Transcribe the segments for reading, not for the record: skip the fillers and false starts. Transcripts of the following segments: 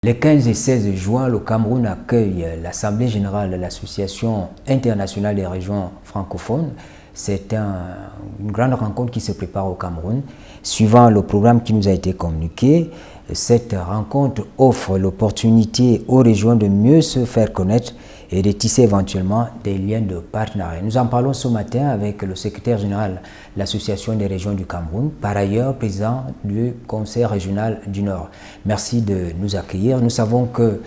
Les 15 et 16 juin, le Cameroun accueille l'Assemblée générale de l'Association internationale des régions francophones. C'est une grande rencontre qui se prépare au Cameroun. Suivant le programme qui nous a été communiqué, cette rencontre offre l'opportunité aux régions de mieux se faire connaître et de tisser éventuellement des liens de partenariat. Nous en parlons ce matin avec le secrétaire général de l'Association des régions du Cameroun, par ailleurs président du Conseil régional du Nord. Merci de nous accueillir. Nous savons que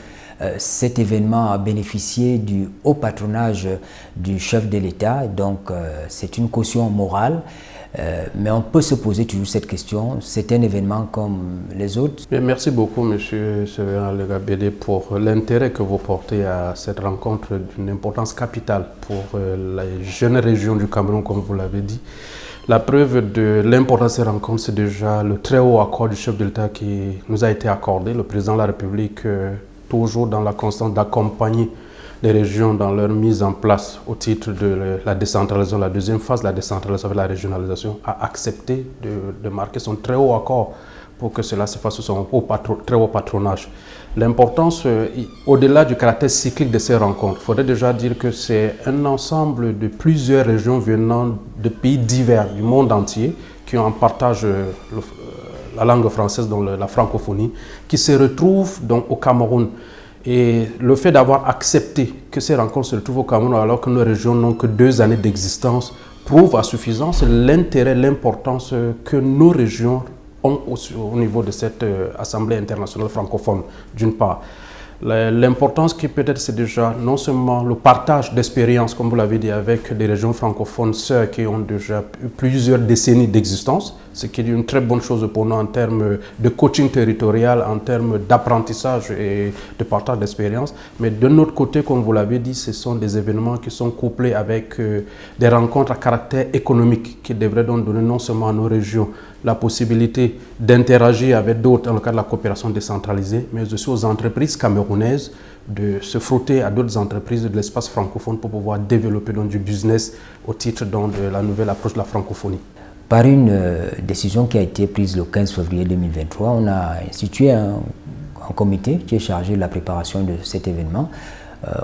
cet événement a bénéficié du haut patronage du chef de l'État, donc c'est une caution morale. Mais on peut se poser toujours cette question, c'est un événement comme les autres. Merci beaucoup M. Sévérin Legabédé pour l'intérêt que vous portez à cette rencontre d'une importance capitale pour la jeune région du Cameroun, comme vous l'avez dit. La preuve de l'importance de cette rencontre, c'est déjà le très haut accord du chef de l'État qui nous a été accordé. Le président de la République, toujours dans la constance d'accompagner les régions dans leur mise en place au titre de la décentralisation, la deuxième phase de la décentralisation avec la régionalisation, a accepté de marquer son très haut accord pour que cela se fasse sous son très haut patronage. L'importance, au-delà du caractère cyclique de ces rencontres, il faudrait déjà dire que c'est un ensemble de plusieurs régions venant de pays divers du monde entier qui ont en partage la langue française, donc la francophonie, qui se retrouvent donc au Cameroun. Et le fait d'avoir accepté que ces rencontres se retrouvent au Cameroun alors que nos régions n'ont que 2 années d'existence prouve à suffisance l'intérêt, l'importance que nos régions ont au niveau de cette Assemblée internationale francophone, d'une part. L'importance qui peut-être c'est déjà non seulement le partage d'expériences, comme vous l'avez dit, avec des régions francophones sœurs qui ont déjà eu plusieurs décennies d'existence, ce qui est une très bonne chose pour nous en termes de coaching territorial, en termes d'apprentissage et de partage d'expériences. Mais de notre côté, comme vous l'avez dit, ce sont des événements qui sont couplés avec des rencontres à caractère économique qui devraient donc donner non seulement à nos régions la possibilité d'interagir avec d'autres dans le cadre de la coopération décentralisée, mais aussi aux entreprises camerounaises de se frotter à d'autres entreprises de l'espace francophone pour pouvoir développer donc, du business au titre donc, de la nouvelle approche de la francophonie. Par une décision qui a été prise le 15 février 2023, on a institué un comité qui est chargé de la préparation de cet événement.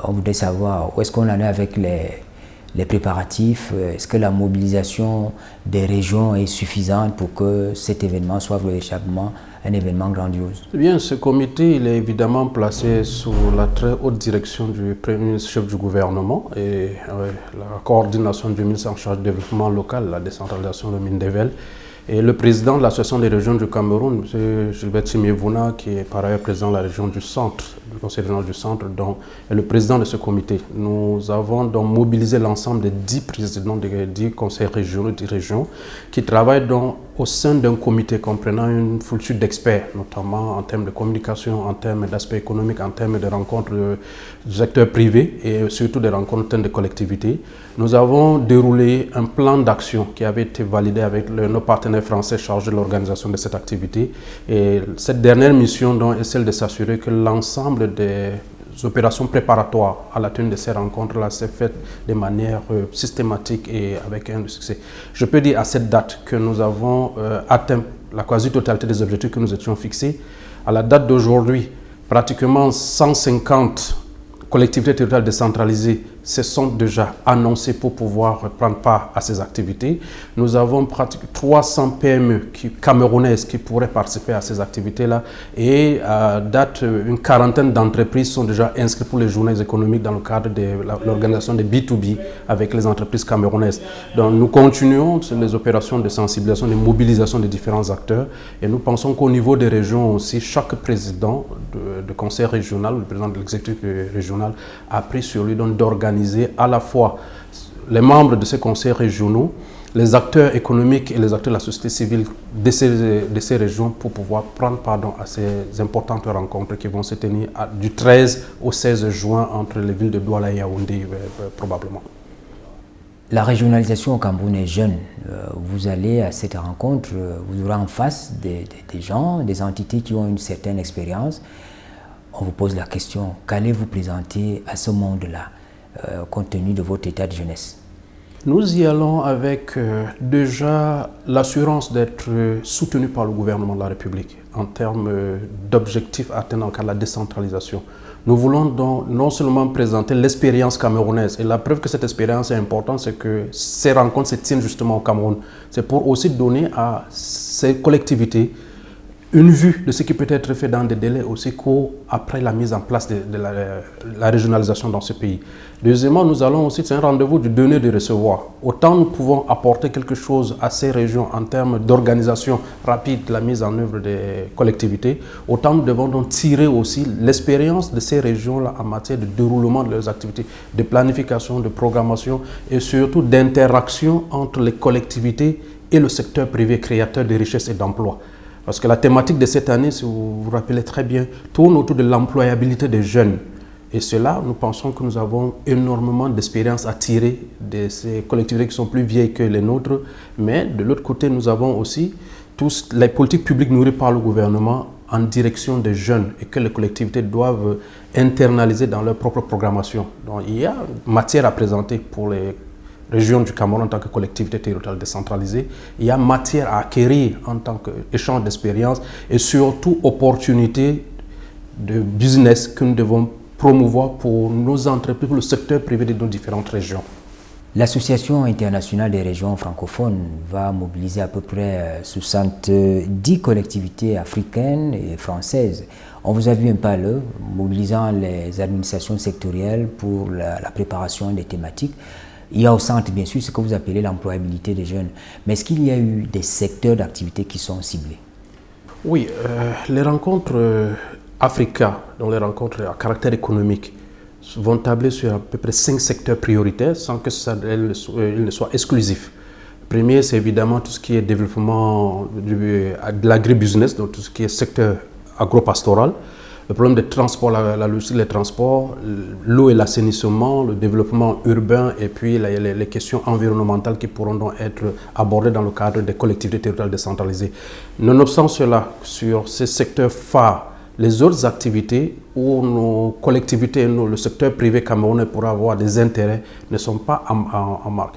On voudrait savoir où est-ce qu'on en est avec les préparatifs, est-ce que la mobilisation des régions est suffisante pour que cet événement soit véritablement un événement grandiose? Eh bien, ce comité, il est évidemment placé sous la très haute direction du Premier ministre chef du gouvernement et la coordination du ministre en charge du développement local, la décentralisation de Mindevel. Et le président de l'Association des régions du Cameroun, M. Gilbert Timiévouna, qui est par ailleurs président de la région du centre, du conseil régional du centre, donc, est le président de ce comité. Nous avons donc mobilisé l'ensemble des 10 présidents des 10 conseils régionaux, 10 régions, qui travaillent donc au sein d'un comité comprenant une foultitude d'experts, notamment en termes de communication, en termes d'aspects économiques, en termes de rencontres du secteur privé et surtout des rencontres de collectivités. Nous avons déroulé un plan d'action qui avait été validé avec nos partenaires français chargés de l'organisation de cette activité. Et cette dernière mission donc, est celle de s'assurer que l'ensemble des opérations préparatoires à la tenue de ces rencontres-là s'est faite de manière systématique et avec un succès. Je peux dire à cette date que nous avons atteint la quasi-totalité des objectifs que nous étions fixés. À la date d'aujourd'hui, pratiquement 150 collectivités territoriales décentralisées se sont déjà annoncées pour pouvoir prendre part à ces activités. Nous avons pratiquement 300 PME camerounaises qui pourraient participer à ces activités-là et à date, une quarantaine d'entreprises sont déjà inscrites pour les journées économiques dans le cadre de l'organisation des B2B avec les entreprises camerounaises. Donc nous continuons sur les opérations de sensibilisation, de mobilisation des différents acteurs et nous pensons qu'au niveau des régions aussi, chaque président de conseil régional, le président de l'exécutif régional a pris sur lui d'organiser à la fois les membres de ces conseils régionaux, les acteurs économiques et les acteurs de la société civile de ces régions pour pouvoir prendre part à ces importantes rencontres qui vont se tenir du 13 au 16 juin entre les villes de Douala et Yaoundé probablement. La régionalisation au Cameroun est jeune. Vous allez à cette rencontre, vous aurez en face des gens, des entités qui ont une certaine expérience. On vous pose la question, qu'allez-vous présenter à ce monde-là, compte tenu de votre état de jeunesse? Nous y allons avec déjà l'assurance d'être soutenu par le gouvernement de la République en termes d'objectifs atteints dans le cadre de la décentralisation. Nous voulons donc non seulement présenter l'expérience camerounaise, et la preuve que cette expérience est importante, c'est que ces rencontres se tiennent justement au Cameroun. C'est pour aussi donner à ces collectivités une vue de ce qui peut être fait dans des délais aussi courts après la mise en place de la régionalisation dans ce pays. Deuxièmement, nous allons aussi, c'est un rendez-vous du donner et du recevoir. Autant nous pouvons apporter quelque chose à ces régions en termes d'organisation rapide de la mise en œuvre des collectivités, autant nous devons donc tirer aussi l'expérience de ces régions-là en matière de déroulement de leurs activités, de planification, de programmation et surtout d'interaction entre les collectivités et le secteur privé créateur de richesses et d'emplois. Parce que la thématique de cette année, si vous vous rappelez très bien, tourne autour de l'employabilité des jeunes. Et cela, nous pensons que nous avons énormément d'expérience à tirer de ces collectivités qui sont plus vieilles que les nôtres. Mais de l'autre côté, nous avons aussi tous les politiques publiques nourries par le gouvernement en direction des jeunes et que les collectivités doivent internaliser dans leur propre programmation. Donc il y a matière à présenter pour les région du Cameroun en tant que collectivité territoriale décentralisée. Il y a matière à acquérir en tant qu'échange d'expérience et surtout opportunités de business que nous devons promouvoir pour nos entreprises, pour le secteur privé de nos différentes régions. L'Association internationale des régions francophones va mobiliser à peu près 70 collectivités africaines et françaises. On vous a vu un peu à l'œuvre, mobilisant les administrations sectorielles pour la préparation des thématiques. Il y a au centre, bien sûr, ce que vous appelez l'employabilité des jeunes. Mais est-ce qu'il y a eu des secteurs d'activité qui sont ciblés? Oui, les rencontres Africa, donc les rencontres à caractère économique, vont tabler sur à peu près 5 secteurs prioritaires sans que ils ne soient exclusifs. Le premier, c'est évidemment tout ce qui est développement de l'agribusiness, donc tout ce qui est secteur agropastoral. Le problème des transports, la logistique des transports, l'eau et l'assainissement, le développement urbain et puis les questions environnementales qui pourront donc être abordées dans le cadre des collectivités territoriales décentralisées. Nonobstant cela, sur ces secteurs phares, les autres activités où nos collectivités et le secteur privé camerounais pourraient avoir des intérêts ne sont pas en marque.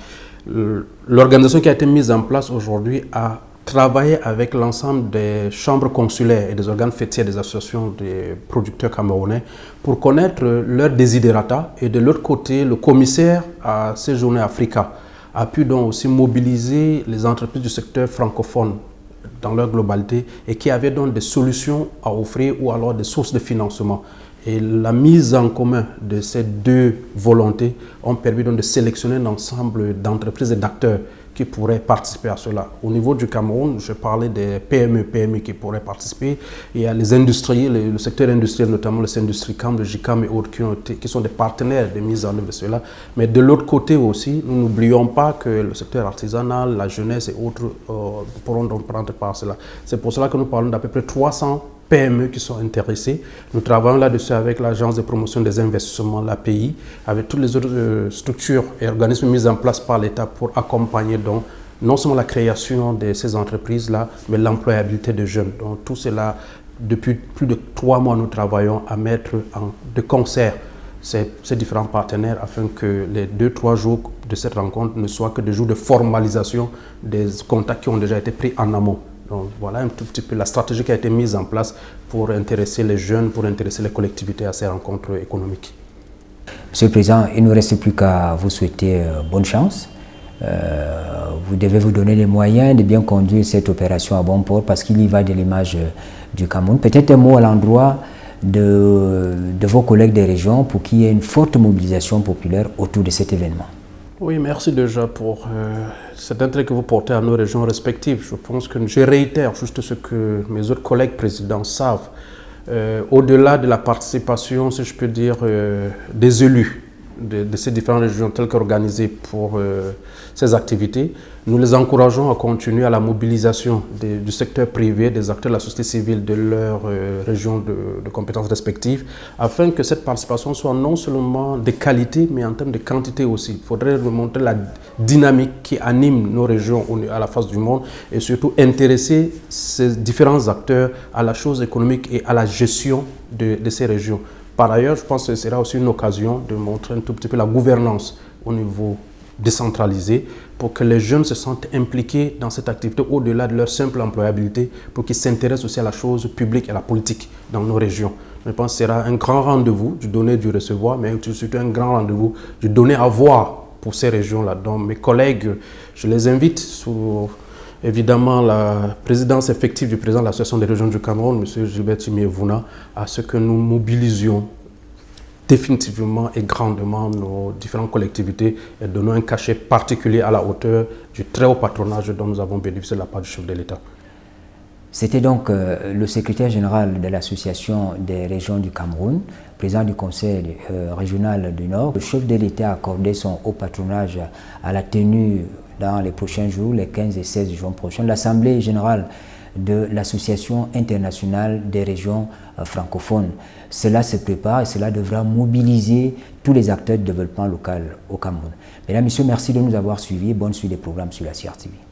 L'organisation qui a été mise en place aujourd'hui a travailler avec l'ensemble des chambres consulaires et des organes fêtiers des associations des producteurs camerounais pour connaître leurs desiderata. Et de l'autre côté, le commissaire à ces journées Africa a pu donc aussi mobiliser les entreprises du secteur francophone dans leur globalité et qui avaient donc des solutions à offrir ou alors des sources de financement. Et la mise en commun de ces deux volontés ont permis donc de sélectionner un ensemble d'entreprises et d'acteurs qui pourraient participer à cela. Au niveau du Cameroun, je parlais des PME, PMI qui pourraient participer. Il y a les industries, le secteur industriel, notamment les Industricam, le GICAM et autres qui sont des partenaires de mise en œuvre de cela. Mais de l'autre côté aussi, nous n'oublions pas que le secteur artisanal, la jeunesse et autres pourront donc prendre part à cela. C'est pour cela que nous parlons d'à peu près 300 PME qui sont intéressés. Nous travaillons là-dessus avec l'Agence de promotion des investissements, l'API, avec toutes les autres structures et organismes mis en place par l'État pour accompagner donc non seulement la création de ces entreprises-là, mais l'employabilité des jeunes. Donc tout cela, depuis plus de 3 mois, nous travaillons à mettre de concert ces différents partenaires afin que les 2-3 jours de cette rencontre ne soient que des jours de formalisation des contacts qui ont déjà été pris en amont. Donc voilà un tout petit peu la stratégie qui a été mise en place pour intéresser les jeunes, pour intéresser les collectivités à ces rencontres économiques. Monsieur le Président, il ne nous reste plus qu'à vous souhaiter bonne chance. Vous devez vous donner les moyens de bien conduire cette opération à bon port parce qu'il y va de l'image du Cameroun. Peut-être un mot à l'endroit de vos collègues des régions pour qu'il y ait une forte mobilisation populaire autour de cet événement. Oui, merci déjà pour cet intérêt que vous portez à nos régions respectives. Je pense que je réitère juste ce que mes autres collègues présidents savent. Au-delà de la participation, si je peux dire, des élus de ces différentes régions telles qu'organisées pour ces activités, nous les encourageons à continuer à la mobilisation du secteur privé, des acteurs de la société civile de leur région de compétences respectives, afin que cette participation soit non seulement de qualité, mais en termes de quantité aussi. Il faudrait remontrer la dynamique qui anime nos régions à la face du monde et surtout intéresser ces différents acteurs à la chose économique et à la gestion de ces régions. Par ailleurs, je pense que ce sera aussi une occasion de montrer un tout petit peu la gouvernance au niveau décentralisée pour que les jeunes se sentent impliqués dans cette activité au-delà de leur simple employabilité, pour qu'ils s'intéressent aussi à la chose publique et à la politique dans nos régions. Je pense que ce sera un grand rendez-vous du donner et du recevoir, mais surtout un grand rendez-vous du donner à voir pour ces régions-là. Donc mes collègues, je les invite sous évidemment la présidence effective du président de l'Association des régions du Cameroun, M. Gilbert Timiévouna, à ce que nous mobilisions définitivement et grandement nos différentes collectivités et donnons un cachet particulier à la hauteur du très haut patronage dont nous avons bénéficié de la part du chef de l'État. C'était donc le secrétaire général de l'Association des régions du Cameroun, président du Conseil régional du Nord. Le chef de l'État a accordé son haut patronage à la tenue dans les prochains jours, les 15 et 16 juin prochains, l'Assemblée générale de l'Association internationale des régions francophones. Cela se prépare et cela devra mobiliser tous les acteurs de développement local au Cameroun. Mesdames, Messieurs, merci de nous avoir suivis. Bonne suite des programmes sur la CRTV.